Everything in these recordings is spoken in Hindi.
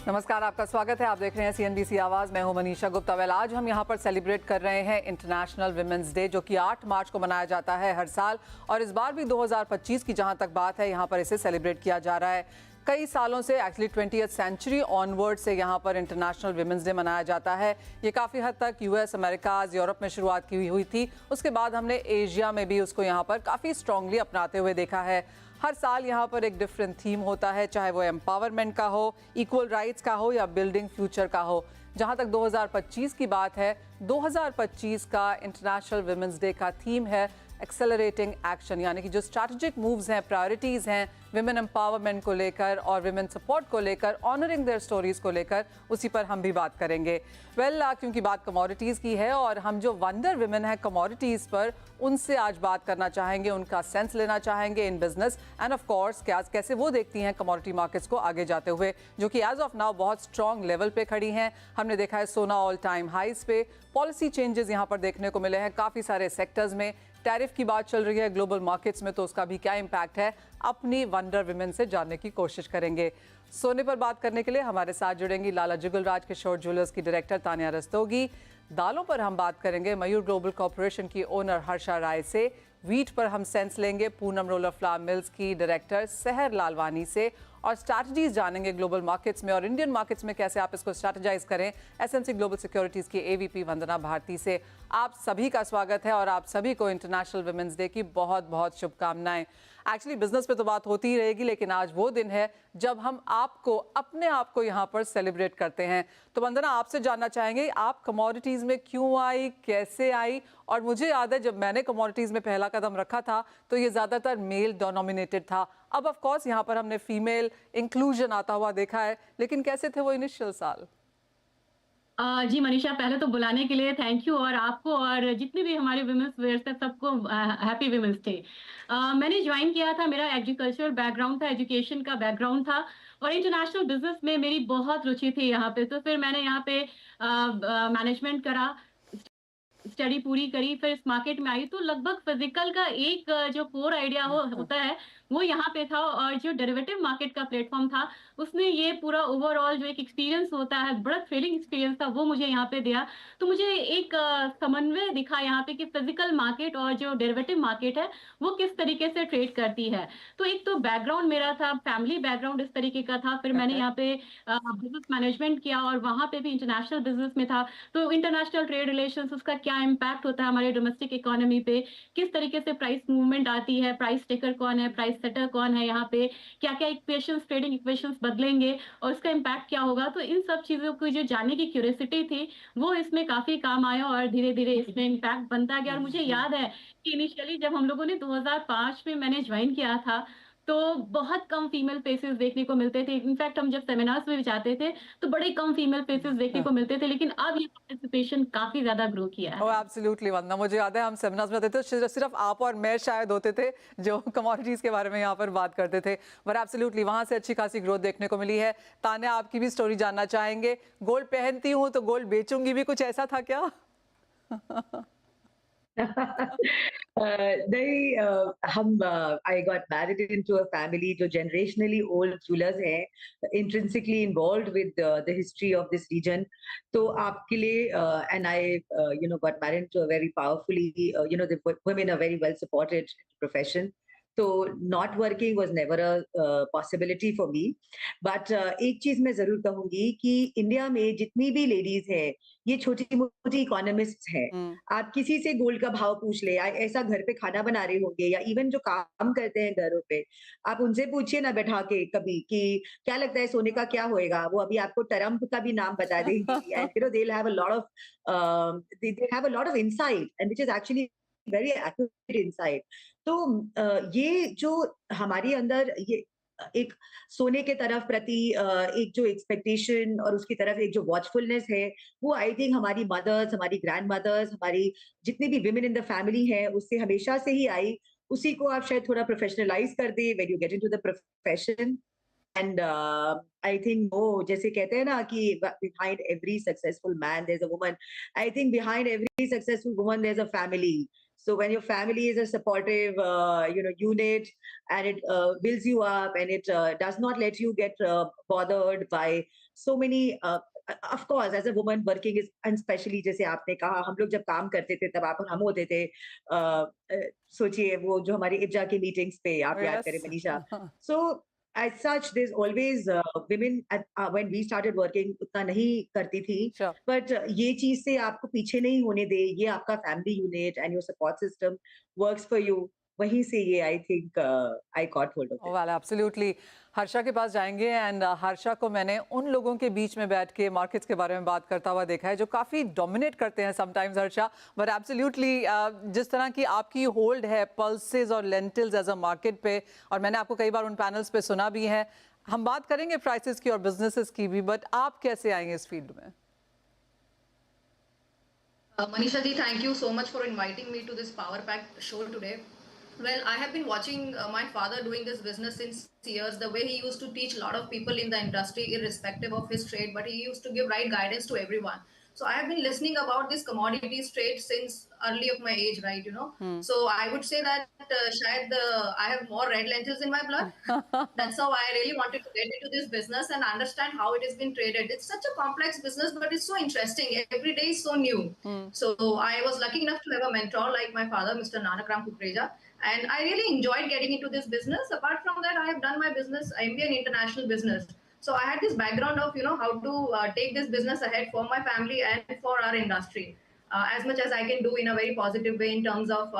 नमस्कार, आपका स्वागत है। आप देख रहे हैं सीएनबीसी आवाज। मैं हूं मनीषा गुप्ता। वेल, आज हम यहां पर सेलिब्रेट कर रहे हैं इंटरनेशनल विमेंस डे, जो कि 8 मार्च को मनाया जाता है हर साल। और इस बार भी 2025 की जहां तक बात है, यहां पर इसे सेलिब्रेट किया जा रहा है। कई सालों से, एक्चुअली 20th सेंचुरी ऑनवर्ड से यहाँ पर इंटरनेशनल विमेंस डे मनाया जाता है। ये काफ़ी हद तक यूएस, अमेरिका, यूरोप में शुरुआत की हुई थी। उसके बाद हमने एशिया में भी उसको यहाँ पर काफ़ी स्ट्रांगली अपनाते हुए देखा है। हर साल यहाँ पर एक डिफरेंट थीम होता है, चाहे वो एम्पावरमेंट का हो, इक्वल राइट्स का हो या बिल्डिंग फ्यूचर का हो। जहाँ तक 2025 की बात है, 2025 का इंटरनेशनल विमेंस डे का थीम है एक्सेलरेटिंग एक्शन, यानी कि जो स्ट्रैटेजिक मूव्स हैं, प्रायोरिटीज़ हैं विमेन एम्पावरमेंट को लेकर और विमेन सपोर्ट को लेकर, ऑनरिंग देयर स्टोरीज को लेकर, उसी पर हम भी बात करेंगे। क्योंकि बात कमोडिटीज़ की है और हम जो वंडर विमेन हैं कमोडिटीज़ पर, उनसे आज बात करना चाहेंगे, उनका सेंस लेना चाहेंगे in business end of course कैसे वो देखती हैं कमोडिटी मार्केट्स को आगे जाते हुए, जो कि एज ऑफ नाउ बहुत स्ट्रॉन्ग लेवल पे खड़ी हैं। हमने देखा है सोना ऑल टाइम हाइज पे, पॉलिसी चेंजेस यहाँ पर देखने को मिले हैं काफ़ी सारे सेक्टर्स में। टैरिफ की बात चल रही है ग्लोबल मार्केट्स में, तो उसका भी क्या इम्पैक्ट है, अपनी वंडर विमेन से जानने की कोशिश करेंगे। सोने पर बात करने के लिए हमारे साथ जुड़ेंगी लाला जुगलराज किशोर ज्वेलर्स की डायरेक्टर तानिया रस्तोगी। दालों पर हम बात करेंगे मयूर ग्लोबल कॉर्पोरेशन की ओनर हर्षा राय से। वीट पर हम सेंस लेंगे पूनम रोलर फ्लावर मिल्स की डायरेक्टर सहर लालवानी से। और स्ट्रैटेजीज जानेंगे ग्लोबल मार्केट्स में और इंडियन मार्केट्स में कैसे आप इसको स्ट्रैटेजाइज करें, एसएमसी ग्लोबल सिक्योरिटीज़ की एवीपी वंदना भारती से। आप सभी का स्वागत है और आप सभी को इंटरनेशनल विमेंस डे की बहुत बहुत शुभकामनाएं। एक्चुअली बिजनेस पे तो बात होती ही रहेगी, लेकिन आज वो दिन है जब हम अपने आप को यहाँ पर सेलिब्रेट करते हैं। तो वंदना, आपसे जानना चाहेंगे आप कमोडिटीज़ में क्यों आई, कैसे आई? और मुझे याद है जब मैंने कमोडिटीज़ में पहला कदम रखा था तो ये ज़्यादातर मेल डोमिनेटेड था। अब ऑफ कोर्स यहाँ पर हमने फीमेल इंक्लूजन आता हुआ देखा है, लेकिन कैसे थे वो इनिशियल साल? जी मनीषा, पहले तो बुलाने के लिए थैंक यू, और आपको और जितने भी हमारे विमेंस वेयर्स थे सबको हैप्पी विमेंस डे। मैंने ज्वाइन किया था, मेरा एग्रीकल्चर बैकग्राउंड था, एजुकेशन का बैकग्राउंड था, और इंटरनेशनल बिजनेस में मेरी बहुत रुचि थी यहाँ पे। तो फिर मैंने यहाँ पे मैनेजमेंट करा, स्टडी पूरी करी, फिर इस मार्केट में आई। तो लगभग फिजिकल का एक जो कोर आइडिया होता है वो यहाँ पे था, और जो डेरिवेटिव मार्केट का प्लेटफॉर्म था उसने ये पूरा ओवरऑल जो एक एक्सपीरियंस होता है, बड़ा थ्रिलिंग एक्सपीरियंस था, वो मुझे यहाँ पे दिया। तो मुझे एक समन्वय दिखा यहाँ पे कि फिजिकल मार्केट और जो डेरिवेटिव मार्केट है वो किस तरीके से ट्रेड करती है। तो एक तो बैकग्राउंड मेरा था, फैमिली बैकग्राउंड इस तरीके का था। फिर मैंने यहाँ पे बिजनेस मैनेजमेंट किया और वहां पे भी इंटरनेशनल बिजनेस में था। तो इंटरनेशनल ट्रेड रिलेशंस, उसका क्या इम्पैक्ट होता है हमारे डोमेस्टिक इकोनॉमी पे, किस तरीके से प्राइस मूवमेंट आती है, प्राइस टेकर कौन है, प्राइस सेटर कौन है, यहाँ पे क्या क्या इक्वेशंस, ट्रेडिंग इक्वेशंस बदलेंगे और उसका इम्पैक्ट क्या होगा। तो इन सब चीजों को जो जानने की क्यूरियोसिटी थी वो इसमें काफी काम आया, और धीरे धीरे इसमें इम्पैक्ट बनता गया। और मुझे याद है कि इनिशियली जब हम लोगों ने 2005 में मैंने ज्वाइन किया था तो बहुत कम फीमेल फेसेस देखने को मिलते थे। इनफैक्ट हम जब सेमिनार्स में भी जाते थे तो बड़े कम फीमेल फेसेस देखने को मिलते थे, लेकिन अब ये पार्टिसिपेशन काफी ज्यादा ग्रो किया ओह है। एब्सोल्युटली वंदना, मुझे याद है हम सेमिनार्स में होते थे, सिर्फ आप और मैं शायद होते थे जो कमोडिटीज के बारे में यहाँ पर बात करते थे। बट एब्सोल्युटली वहां से अच्छी खासी ग्रोथ देखने को मिली है। तान्या, आपकी भी स्टोरी जानना चाहेंगे। गोल्ड पहनती हूँ तो गोल्ड बेचूंगी भी, कुछ ऐसा था क्या? नहीं, हम I got married into a family जो जनरेशनली ओल्ड जूलर्स हैं, intrinsically involved with the history of this region. तो आपके लिए and I got married to a very powerfully the women are very well supported profession. तो not working was never a possibility for me. But एक चीज मैं जरूर कहूंगी कि इंडिया में जितनी भी लेडीज है ये छोटी मोटी इकोनॉमिस्ट हैं। हम्म। आप किसी से गोल्ड का भाव पूछ ले, ऐसा घर पे खाना बना रहे होंगे या इवन जो काम करते हैं घरों पे, आप उनसे पूछिए ना बैठा के कभी कि क्या लगता है सोने का क्या होएगा, वो अभी आपको ट्रम्प का भी नाम बता देंगी। And they have a lot of they have a lot of insight and which is actually very accurate insight. तो ये जो हमारे अंदर ये एक सोने के तरफ प्रति एक जो एक्सपेक्टेशन और उसकी तरफ एक जो वॉचफुलनेस है, वो आई थिंक हमारी मदर्स, हमारी ग्रैंड मदर्स, हमारी जितनी भी विमेन इन द फैमिली है उससे हमेशा से ही आई। उसी को आप शायद थोड़ा प्रोफेशनलाइज कर दे when you get into the profession. And I think वो जैसे कहते हैं ना कि behind every successful man there is a woman, I think behind every successful woman there is a family. So when your family is a supportive, unit, and it builds you up, and it does not let you get bothered by so many. Of course, as a woman working is, and especially जैसे आपने कहा, हम लोग जब काम करते थे तब आप और हम होते थे. सोचिए वो जो हमारी इज्जा की मीटिंग्स पे आप याद करें yes Manisha. So as such, there's always women at, when we started working उतना नहीं करती थी. श्योर बट ये चीज से आपको पीछे नहीं होने दे. ये आपका family unit and your support system works for you. वहीं से ये I think I cot hold of Oh, it. well, absolutely. Harsha के पास जाएंगे एंड हर्षा को मैंने उन लोगों के बीच में बैठ के मार्केट्स के बारे में बात करता हुआ देखा है जो काफ़ी डोमिनेट करते हैं समटाइम्स हर्षा. बट एब्सोल्युटली जिस तरह की आपकी होल्ड है पल्सेस और लेंटिल्स एज अ मार्केट पे, और मैंने आपको कई बार उन पैनल्स पे सुना भी है. हम बात करेंगे प्राइसेस की और बिजनेसेस की भी, बट आप कैसे आएंगे इस फील्ड में? Manisha ji, thank you so much for inviting me to this Power Pack show today. Well, I have been watching my father doing this business since years. The way he used to teach a lot of people in the industry, irrespective of his trade, but he used to give right guidance to everyone. So I have been listening about this commodities trade since early of my age, right? So I would say that shayad I have more red lentils in my blood. That's how I really wanted to get into this business and understand how it has been traded. It's such a complex business, but it's so interesting. Every day is so new. So I was lucky enough to have a mentor like my father, Mr. Nanakram Kukreja. And I really enjoyed getting into this business. Apart from that, I have done my business, MBA in international business. So I had this background of, how to take this business ahead for my family and for our industry. As much as I can do in a very positive way in terms of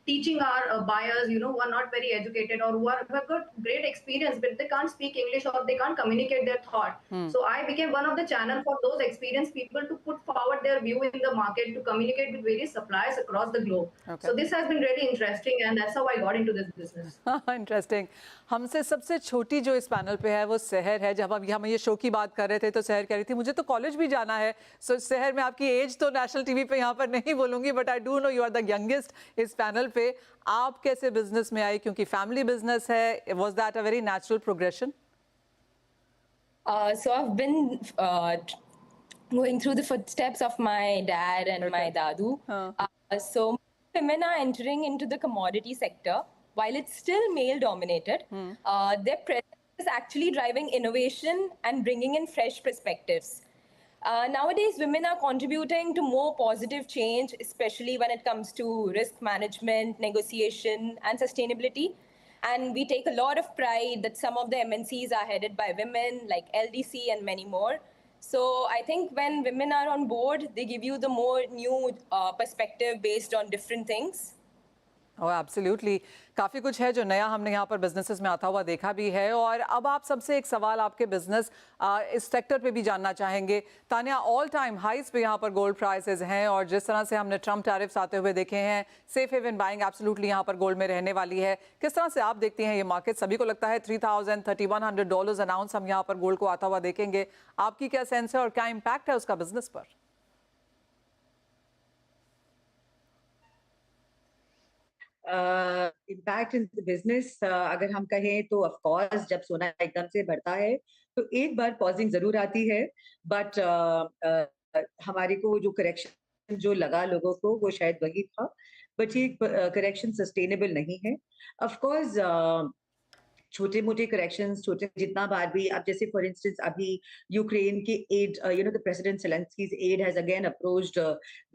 teaching our buyers, who are not very educated or who have got great experience, but they can't speak English or they can't communicate their thought. So I became one of the channel for those experienced people to put forward their view in the market, to communicate with various suppliers across the globe. Okay. So this has been really interesting, and that's how I got into this business. Interesting. हमसे सबसे छोटी जो इस पैनल पे है वो सहर है. जब हम ये शो की बात कर रहे थे तो सहर कह रही थी मुझे तो कॉलेज भी जाना है. सो सहर, मैं आपकी एज तो नेशनल टीवी पे यहाँ पर नहीं बोलूंगी, but I do know you are the youngest इस पैनल पे. आप कैसे बिजनेस में आई, क्योंकि फैमिली बिजनेस है? Was that a very natural progression? So I've been going through the footsteps of my dad and my dadu. So women are entering into the commodity sector. While it's still male dominated, their presence is actually driving innovation and bringing in fresh perspectives. Nowadays, women are contributing to more positive change, especially when it comes to risk management, negotiation, and sustainability. And we take a lot of pride that some of the MNCs are headed by women, like LDC and many more. So I think when women are on board, they give you the more new perspective based on different things. Oh absolutely. काफ़ी कुछ है जो नया हमने यहाँ पर बिजनेसेस में आता हुआ देखा भी है. और अब आप सबसे एक सवाल आपके बिजनेस इस सेक्टर पे भी जानना चाहेंगे. तानिया, ऑल टाइम हाइस पे यहाँ पर गोल्ड प्राइसेस हैं, और जिस तरह से हमने ट्रम्प टैरिफ्स आते हुए देखे हैं, सेफ हेवन बाइंग एब्सोल्युटली यहाँ पर गोल्ड में रहने वाली है. किस तरह से आप देखती हैं ये मार्केट? सभी को लगता है $3,000-3,100 अनाउंस हम यहाँ पर गोल्ड को आता हुआ देखेंगे. आपकी क्या सेंस है और क्या इम्पैक्ट है उसका बिजनेस पर? इम्पैक्ट इन बिजनेस अगर हम कहें तो ऑफ कोर्स जब सोना एकदम से बढ़ता है तो एक बार पॉजिंग जरूर आती है. बट हमारे को जो करेक्शन जो लगा लोगों को वो शायद वही था. बट ये करेक्शन सस्टेनेबल नहीं है. ऑफ कोर्स छोटे मोटे करेक्शंस, छोटे जितना बार भी अब जैसे फॉर इंस्टेंस अभी यूक्रेन के aid, the president Zelensky's aid has again approached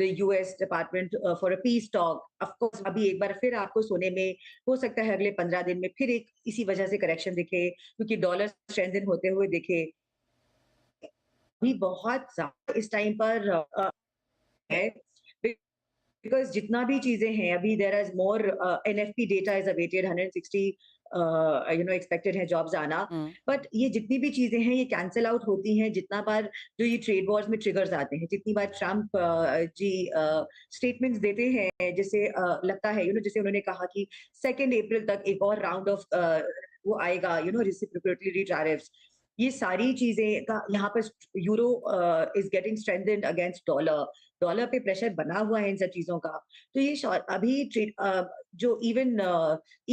the US Department for a peace talk. Of course अभी एक बार फिर आपको सोने में हो सकता है अगले 15 दिन में फिर एक इसी वजह से करेक्शन दिखे, क्योंकि डॉलर स्ट्रेंथन होते हुए दिखे. अभी बहुत ज्यादा इस टाइम पर है, बिकॉज जितना भी चीजें हैं अभी there is more NFP data is awaited 160 expected है जॉब्स आना. बट ये जितनी भी चीजें हैं ये कैंसिल आउट होती हैं जितना बार जो ये ट्रेड वॉर्स में ट्रिगर्स आते हैं, जितनी बार ट्रम्प जी स्टेटमेंट्स देते हैं, जैसे लगता है जैसे उन्होंने कहा कि 2 अप्रैल तक एक और राउंड ऑफ वो आएगा, रेसिप्रोकेटरी टैरिफ्स. ये सारी चीजें का यहाँ पर euro is getting strengthened against dollar. Dollar पे प्रेशर बना हुआ है इन सब चीजों का. तो ये अभी जो इवन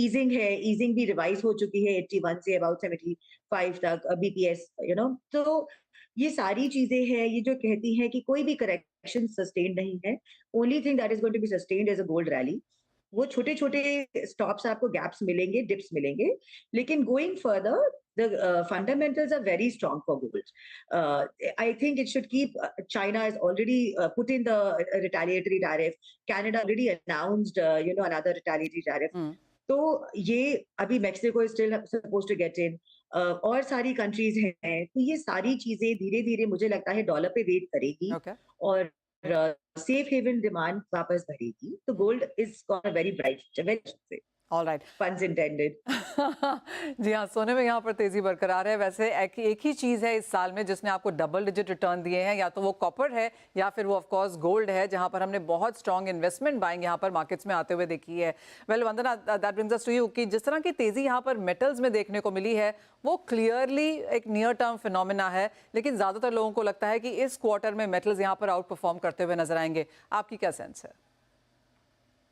ईजिंग है, ईजिंग भी रिवाइज हो चुकी है 81 से अबाउट 75 तक BPS. तो ये सारी चीजें हैं ये जो कहती हैं कि कोई भी करेक्शन सस्टेन नहीं है. Only thing that is going to be sustained is a gold rally. वो छोटे-छोटे स्टॉप्स आपको गैप्स मिलेंगे, डिप्स मिलेंगे, लेकिन going further the fundamentals are very strong for gold. I think it should keep. China has already put in the retaliatory tariff. Canada already announced, another retaliatory tariff. तो ये अभी Mexico is still suppose to get in और सारी कंट्रीज हैं, तो ये सारी चीजें धीरे धीरे मुझे लगता है डॉलर पे वेट करेगी और सेफ हेवन डिमांड वापस बढ़ेगी, तो gold is got a very bright All right. Puns intended. जी हाँ, सोने में यहाँ पर तेजी बरकरार है। वैसे एक ही चीज़ है इस साल में जिसने आपको डबल डिजिट रिटर्न दिए हैं, या तो वो कॉपर है या फिर वो ऑफ कोर्स गोल्ड है, जहाँ पर हमने बहुत स्ट्रॉन्ग इन्वेस्टमेंट बाइंग यहाँ पर मार्केट्स में आते हुए देखी है। Well Vandana, that brings us to you कि जिस तरह की तेजी यहाँ पर मेटल्स में देखने को मिली है वो क्लियरली एक नियर टर्म फिनोमिना है, लेकिन ज़्यादातर लोगों को लगता है कि इस क्वार्टर में मेटल्स यहाँ पर आउट परफॉर्म करते हुए नजर आएंगे। आपकी क्या सेंस है?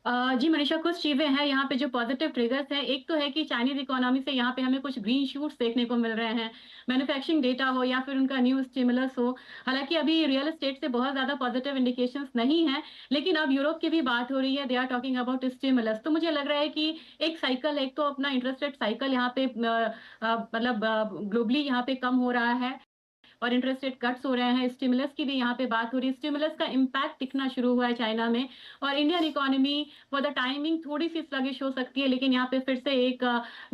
जी मनीषा, कुछ चीजें हैं यहाँ पे जो पॉजिटिव ट्रिगर्स हैं। एक तो है कि चाइनीज इकोनॉमी से यहाँ पे हमें कुछ ग्रीन शूट्स देखने को मिल रहे हैं, मैन्युफैक्चरिंग डेटा हो या फिर उनका न्यू स्टिमुलस हो। हालांकि अभी रियल एस्टेट से बहुत ज्यादा पॉजिटिव इंडिकेशंस नहीं है, लेकिन अब यूरोप की भी बात हो रही है, they are talking about stimulus. तो मुझे लग रहा है कि एक साइकिल, एक तो अपना इंटरेस्ट रेट साइकिल यहाँ पे मतलब ग्लोबली यहाँ पे कम हो रहा है और इंटरेस्ट रेट कट्स हो रहे हैं। स्टिमुलस की भी यहाँ पे बात हो रही है, स्टिमुलस का इम्पैक्ट दिखना शुरू हुआ है चाइना में। और Indian economy for the timing थोड़ी सी स्लगिश हो सकती है, लेकिन यहाँ पे फिर से एक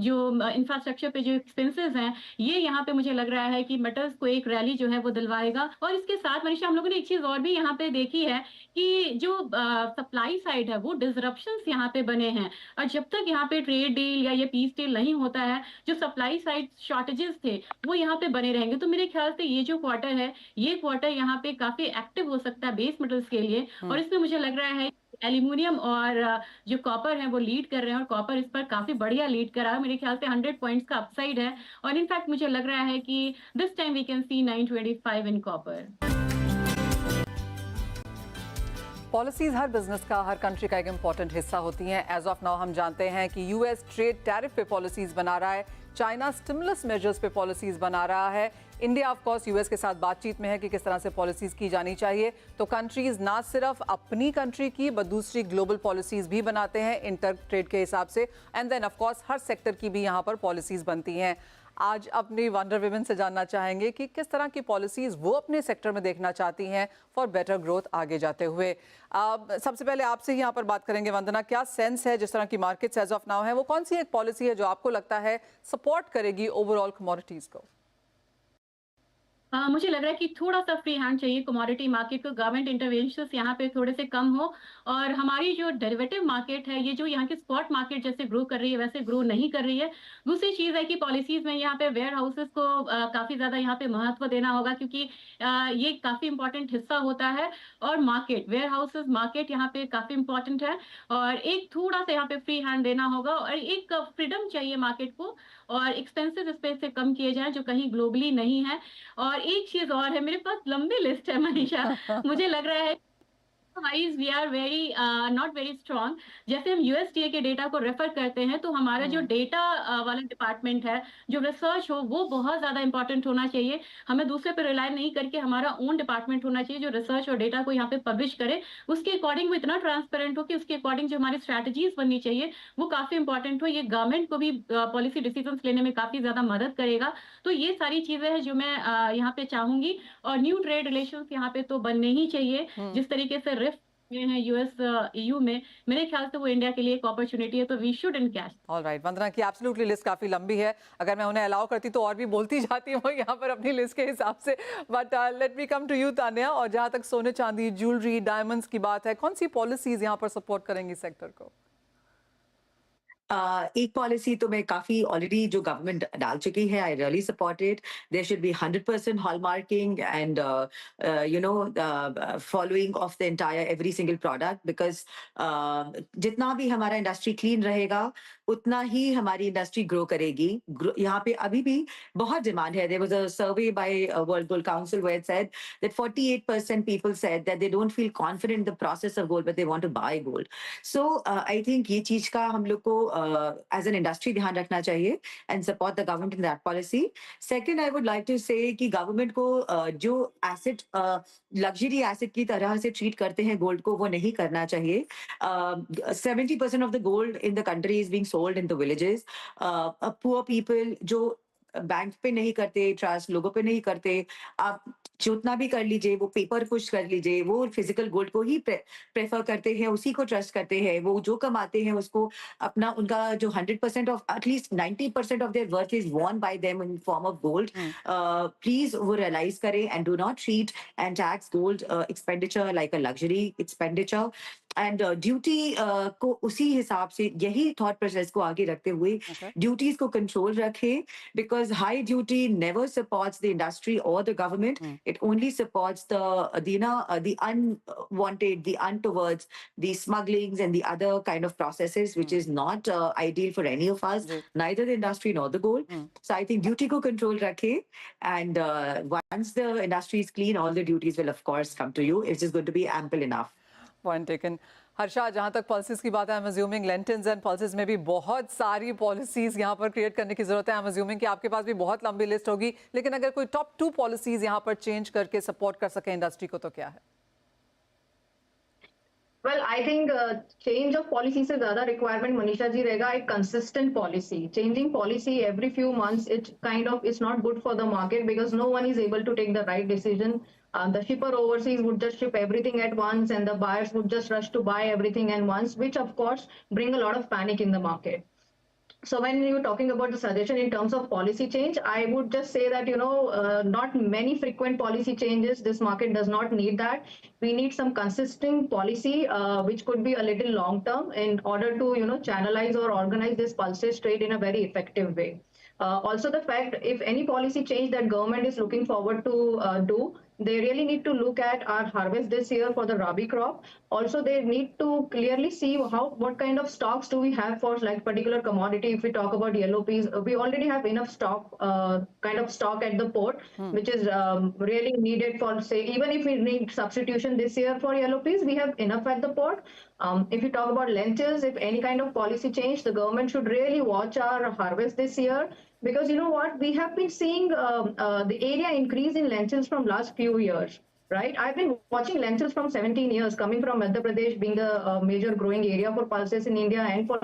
जो इंफ्रास्ट्रक्चर पे जो एक्सपेंसेस हैं, ये यहाँ पे मुझे लग रहा है कि मेटल्स को एक रैली जो है वो दिलवाएगा। और इसके साथ मनीषा, हम लोगों ने एक चीज और भी यहाँ पे देखी है कि जो सप्लाई साइड है वो डिसरप्शंस यहाँ पे बने हैं, और जब तक यहाँ पे ट्रेड डील या ये पीस डील नहीं होता है, जो सप्लाई साइड शॉर्टेजेस थे वो यहाँ पे बने रहेंगे। तो मेरे ख्याल से ये जो क्वार्टर है, ये क्वार्टर यहाँ पे काफी एक्टिव हो सकता है बेस मेटल्स के लिए। और इसमें मुझे लग रहा है एल्यूमिनियम और जो कॉपर है वो लीड कर रहे हैं, और कॉपर इस पर काफी बढ़िया लीड कर रहा है। मेरे ख्याल से 100 पॉइंट्स का अपसाइड है, और इनफैक्ट मुझे लग रहा है कि this time we can see 925 in copper. Policies हर बिजनेस का, हर कंट्री का एक इंपॉर्टेंट हिस्सा होती हैं। एज ऑफ नाउ हम जानते हैं कि यूएस ट्रेड टैरिफ पे पॉलिसीज बना रहा है, चाइना स्टिमुलस मेजर्स पे पॉलिसीज बना रहा है, इंडिया ऑफ कोर्स यूएस के साथ बातचीत में है कि किस तरह से पॉलिसीज की जानी चाहिए। तो कंट्रीज ना सिर्फ अपनी कंट्री की बट दूसरी ग्लोबल पॉलिसीज भी बनाते हैं इंटर ट्रेड के हिसाब से, एंड देन ऑफ कोर्स हर सेक्टर की भी यहाँ पर पॉलिसीज बनती हैं। आज अपनी वंडर विमेन से जानना चाहेंगे कि किस तरह की पॉलिसीज वो अपने सेक्टर में देखना चाहती हैं फॉर बेटर ग्रोथ आगे जाते हुए। सबसे पहले आपसे ही यहाँ पर बात करेंगे वंदना, क्या सेंस है जिस तरह की मार्केट्स एज ऑफ नाउ है, वो कौन सी एक पॉलिसी है जो आपको लगता है सपोर्ट करेगी ओवरऑल कमोडिटीज को? मुझे लग रहा है कि थोड़ा सा फ्री हैंड चाहिए कमोडिटी मार्केट को, गवर्नमेंट इंटरवेंशंस यहाँ पे थोड़े से कम हो, और हमारी जो डेरिवेटिव मार्केट है, ये जो यहाँ की स्पॉट मार्केट जैसे ग्रो कर रही है वैसे ग्रो नहीं कर रही है। दूसरी चीज है कि पॉलिसीज में यहाँ पे वेयर हाउसेस को काफी ज्यादा यहाँ पे महत्व देना होगा, क्योंकि ये काफी इंपॉर्टेंट हिस्सा होता है। और मार्केट, वेयर हाउसेस मार्केट यहाँ पे काफी इंपॉर्टेंट है, और एक थोड़ा सा यहाँ पे फ्री हैंड देना होगा, और एक फ्रीडम चाहिए मार्केट को, और एक्सपेंसेस इस पे से कम किए जाएं जो कहीं ग्लोबली नहीं है। और एक चीज और है, मेरे पास लंबी लिस्ट है मनीषा। मुझे लग रहा है wise we are very not very strong. जैसे हम यूएसडीए के डेटा को रेफर करते हैं, तो हमारा जो डेटा वाला डिपार्टमेंट है, जो रिसर्च हो, वो बहुत ज्यादा इंपॉर्टेंट होना चाहिए। हमें दूसरे पे रिलाय नहीं करके हमारा ओन डिपार्टमेंट होना चाहिए जो रिसर्च और डेटा को यहाँ पे पब्लिश करे, उसके अकॉर्डिंग वो इतना ट्रांसपेरेंट हो कि उसके अकॉर्डिंग जो हमारी स्ट्रैटेजीज बननी चाहिए वो काफी इंपॉर्टेंट हो। ये गवर्नमेंट को भी पॉलिसी डिसीजन लेने में काफी ज्यादा मदद करेगा। तो ये सारी चीजें हैं जो मैं यहाँ पे चाहूंगी। और न्यू ट्रेड रिलेशंस यहाँ पे तो बनने ही चाहिए। जिस तरीके से रिफ्ट हैं यूएस ईयू में, मेरे ख्याल से वो इंडिया के लिए एक अपॉर्चुनिटी है, तो वी शुड एनकैश। ऑलराइट, वंदना की एब्सोल्युटली लिस्ट काफी लंबी है, अगर मैं उन्हें अलाउ करती तो और भी बोलती जाती हूँ यहाँ पर अपनी लिस्ट के हिसाब से, but let me come to you Tanya. और जहाँ तक सोने चांदी ज्वेलरी डायमंड्स की बात है, कौन सी पॉलिसीज यहाँ पर सपोर्ट करेंगी सेक्टर को? एक पॉलिसी तो मैं काफी ऑलरेडी जो गवर्नमेंट डाल चुकी है, I really support it. There should be 100% hallmarking and following of the entire every single product, because जितना भी हमारा इंडस्ट्री क्लीन रहेगा, उतना ही हमारी इंडस्ट्री ग्रो करेगी। यहाँ पे अभी भी बहुत डिमांड है। There was a survey by World Gold Council where it said that 48% people said that they don't feel confident in the process of gold, but they want to buy gold. So I think ये चीज का हम लोग को as an industry ध्यान रखना चाहिए and support the government in that policy. Second, I would like to say कि government को जो asset luxury asset की तरह से treat करते हैं gold को, वो नहीं करना चाहिए। 70% of the gold in the country is being sold in the villages. Poor people जो बैंक पे नहीं करते ट्रस्ट, लोगों पे नहीं करते, आप जितना भी कर लीजिए, वो पेपर पुश कर लीजिए, वो फिजिकल गोल्ड को ही प्रेफर करते हैं, उसी को ट्रस्ट करते हैं। वो जो कमाते हैं उसको अपना उनका जो 100% of at least 90% of their worth is Warne bye them in form of gold. Please वो रियलाइज करें and do not treat and tax gold expenditure like a luxury expenditure. And duty को उसी हिसाब से, यही थॉट प्रोसेस को आगे रखते हुए ड्यूटीज को कंट्रोल रखें, because high duty never supports the industry or the government. It only supports the unwanted, the untowards, the smugglings and the other kind of processes, which is not ideal for any of us, neither the industry nor the gold. So I think duty ko control rakhe, and once the industry is clean, all the duties will of course come to you. It's just going to be ample enough. Point taken. Harsha, जहाँ तक पॉलिसीज की बात है, I am assuming lentils and pulses में भी बहुत सारी पॉलिसीज यहाँ पर क्रिएट करने की जरूरत है। आई एम अज्यूमिंग कि आपके पास भी बहुत लंबी लिस्ट होगी, लेकिन अगर कोई टॉप 2 पॉलिसीज यहाँ पर चेंज करके सपोर्ट कर सके इंडस्ट्री को, तो क्या है? Well, I think change of policy से ज़्यादा requirement मनीषा जी रहेगा एक consistent policy. Changing policy every few months, it kind of is not good for the market because no one is able to take the right decision. The shipper overseas would just ship everything at once, and the buyers would just rush to buy everything at once, which of course bring a lot of panic in the market. So when you're talking about the suggestion in terms of policy change, I would just say that, not many frequent policy changes. This market does not need that. We need some consistent policy, which could be a little long term in order to, channelize or organize this pulses trade in a very effective way. Also, the fact if any policy change that government is looking forward to do, they really need to look at our harvest this year for the Rabi crop. Also, they need to clearly see what kind of stocks do we have for like particular commodity. If we talk about yellow peas, we already have enough stock, kind of stock at the port, which is really needed for, say, even if we need substitution this year for yellow peas, we have enough at the port. If you talk about lentils, if any kind of policy change, the government should really watch our harvest this year. Because you know what, we have been seeing the area increase in lentils from last few years, right? I've been watching lentils from 17 years, coming from Madhya Pradesh, being the major growing area for pulses in India and for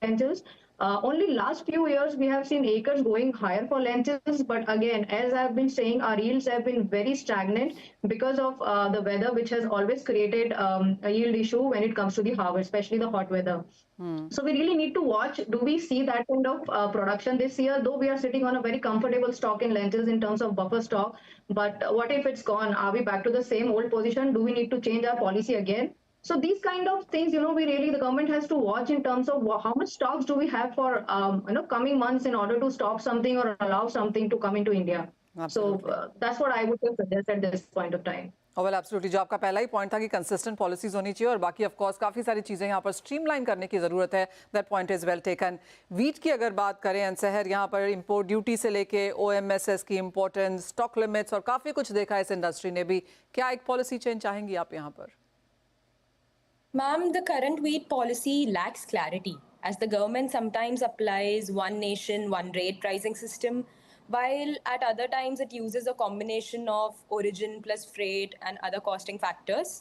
lentils. Only last few years we have seen acres going higher for lentils, but again, as I've been saying, our yields have been very stagnant because of the weather, which has always created a yield issue when it comes to the harvest, especially the hot weather. So we really need to watch, do we see that kind of production this year? Though we are sitting on a very comfortable stock in lentils in terms of buffer stock, but what if it's gone? Are we back to the same old position? Do we need to change our policy again? So these kind of things, the government has to watch in terms of how much stocks do we have for, coming months in order to stop something or allow something to come into India. Absolutely. So that's what I would suggest at this point of time. Well absolutely, जो आपका पहला ही पॉइंट था कि कंसिस्टेंट पॉलिसीज होनी चाहिए और बाकी ऑफ कोर्स काफ़ी सारी चीज़ें यहाँ पर स्ट्रीमलाइन करने की ज़रूरत है। That point is well taken. Wheat की अगर बात करें अनसहर, यहाँ पर इंपोर्ट ड्यूटी से लेके OMSS की इंपॉर्टेंस, स्टॉक लिमिट्स और काफ़ी कुछ देखा है इस इंडस्ट्री ने भी। क्या एक पॉलिसी चेंज चाहेंगी आप यहाँ पर? Ma'am, the current wheat policy lacks clarity as the government sometimes applies one nation, one rate pricing system, while at other times it uses a combination of origin plus freight and other costing factors.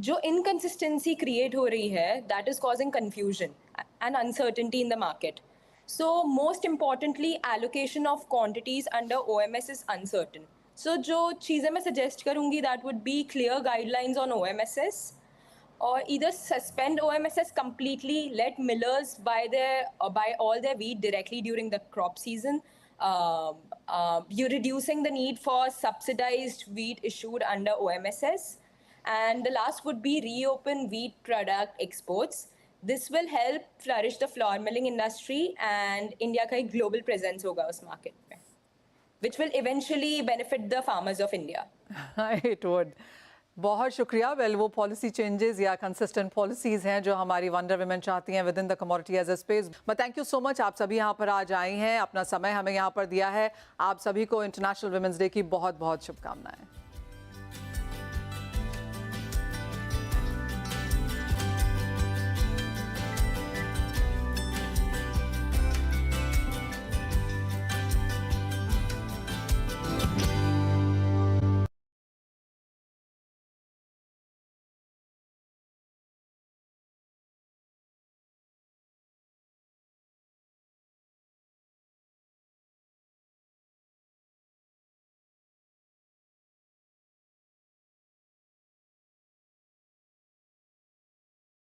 जो inconsistency create हो रही है, that is causing confusion and uncertainty in the market. So most importantly, allocation of quantities under OMS is uncertain. So जो चीज़ें मैं suggest करूँगी, that would be clear guidelines on OMSS, or either suspend OMSS completely, let millers buy all their wheat directly during the crop season. You're reducing the need for subsidized wheat issued under OMSS. And the last would be reopen wheat product exports. This will help flourish the flour milling industry and India का एक global presence होगा उस market में, which will eventually benefit the farmers of India. It would. बहुत शुक्रिया। वेल, वो पॉलिसी चेंजेस या कंसिस्टेंट पॉलिसीज हैं जो हमारी वंडर वुमेन चाहती हैं within the commodity as a space. But thank you so much, आप सभी यहाँ पर आज आई हैं, अपना समय हमें यहाँ पर दिया है। आप सभी को इंटरनेशनल वुमेन्स डे की बहुत बहुत शुभकामनाएं।